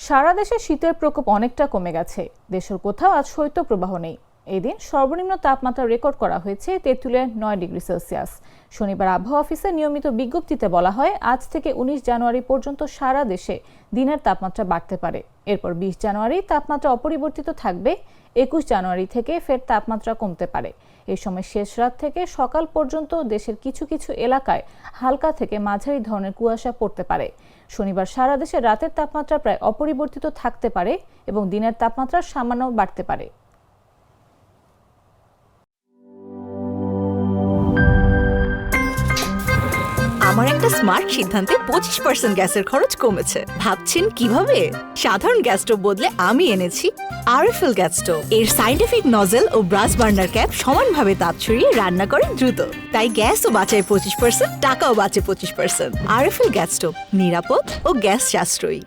সারা দেশে শীতের প্রকোপ অনেকটা কমে গেছে। দেশের কোথাও আজ শৈত্যপ্রবাহ নেই। এদিন সর্বনিম্ন তাপমাত্রা রেকর্ড করা হয়েছে তেঁতুলিয়ায় 9 ডিগ্রি সেলসিয়াস। শনিবার আবহাওয়া অফিসের নিয়মিত বিজ্ঞপ্তিতে বলা হয়, আজ থেকে 19 জানুয়ারি পর্যন্ত সারা দেশে দিনের তাপমাত্রা বাড়তে পারে। এরপর 20 জানুয়ারি তাপমাত্রা অপরিবর্তিত থাকবে। 21 জানুয়ারি থেকে ফের তাপমাত্রা কমতে পারে। এই সময় শেষ রাত থেকে সকাল পর্যন্ত দেশের কিছু কিছু এলাকায় হালকা থেকে মাঝারি ধরনের কুয়াশা পড়তে পারে। শনিবার সারা দেশে রাতের তাপমাত্রা প্রায় অপরিবর্তিত থাকতে পারে এবং দিনের তাপমাত্রা সামান্য বাড়তে পারে। আমার একটা স্মার্ট সিদ্ধান্তে 25% গ্যাসের খরচ কমেছে। ভাবছেন কিভাবে? সাধারণ গ্যাস স্টোভ বদলে আমি এনেছি আরএফএল গ্যাস স্টোভ। এর সাইন্টিফিক নজল ও ব্রাস বার্নার ক্যাপ সমানভাবে তাপ ছড়িয়ে রান্না করে দ্রুত। তাই গ্যাসও বাঁচায় 25%, টাকাও বাঁচে 25%। আরএফএল গ্যাস স্টোভ নিরাপদ ও গ্যাস সাশ্রয়ী।